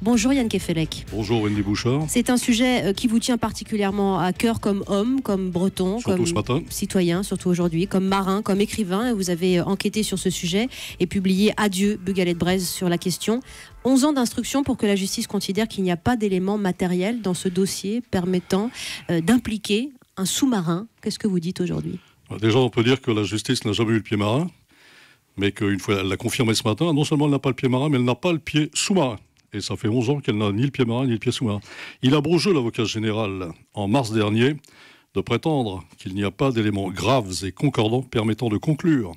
Bonjour Yann Kefelec. Bonjour Wendy Bouchard. C'est un sujet qui vous tient particulièrement à cœur comme homme, comme breton, Surtout comme ce matin. citoyen, surtout aujourd'hui, comme marin, comme écrivain. Vous avez enquêté sur ce sujet et publié Adieu, Bugallet-Braise sur la question. 11 ans d'instruction pour que la justice considère qu'il n'y a pas d'éléments matériels dans ce dossier permettant d'impliquer un sous-marin. Qu'est-ce que vous dites aujourd'hui ? Déjà, on peut dire que la justice n'a jamais eu le pied marin, mais qu'une fois, elle l'a confirmé ce matin, non seulement elle n'a pas le pied marin, mais elle n'a pas le pied sous-marin. Et ça fait 11 ans qu'elle n'a ni le pied marin ni le pied sous-marin. Il a beau jeu, l'avocat général, en mars dernier, de prétendre qu'il n'y a pas d'éléments graves et concordants permettant de conclure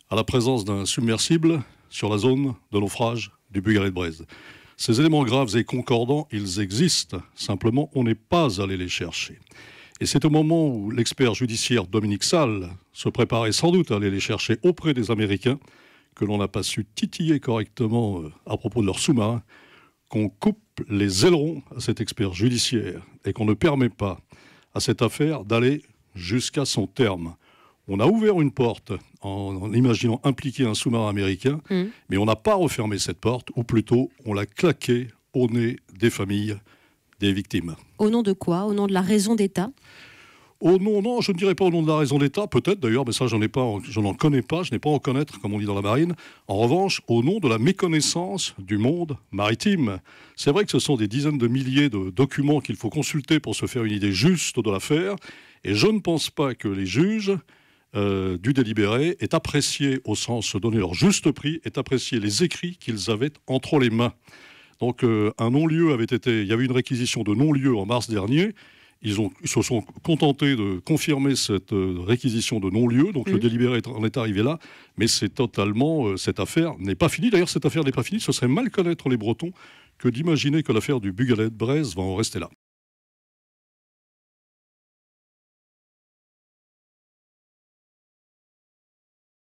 à la présence d'un submersible sur la zone de naufrage du Bugallet-Braise. Ces éléments graves et concordants, ils existent. Simplement, on n'est pas allé les chercher. Et c'est au moment où l'expert judiciaire Dominique Salle se préparait sans doute à aller les chercher auprès des Américains que l'on n'a pas su titiller correctement à propos de leur sous-marin, qu'on coupe les ailerons à cet expert judiciaire et qu'on ne permet pas à cette affaire d'aller jusqu'à son terme. On a ouvert une porte en imaginant impliquer un sous-marin américain, mais on n'a pas refermé cette porte, ou plutôt on l'a claquée au nez des familles des victimes. Au nom de quoi ? Au nom de la raison d'État ? Non, je ne dirais pas au nom de la raison d'État, peut-être d'ailleurs, mais ça je n'en connais pas, je n'ai pas à en connaître, comme on dit dans la marine. En revanche, au nom de la méconnaissance du monde maritime. C'est vrai que ce sont des dizaines de milliers de documents qu'il faut consulter pour se faire une idée juste de l'affaire, et je ne pense pas que les juges du délibéré aient apprécié, au sens donner leur juste prix, aient apprécié les écrits qu'ils avaient entre les mains. Donc un non-lieu il y avait une réquisition de non-lieu en mars dernier. Ils se sont contentés de confirmer cette réquisition de non-lieu. Donc le délibéré en est arrivé là. Mais c'est totalement... cette affaire n'est pas finie. D'ailleurs, cette affaire n'est pas finie. Ce serait mal connaître les Bretons que d'imaginer que l'affaire du Bugallet-Braise va en rester là.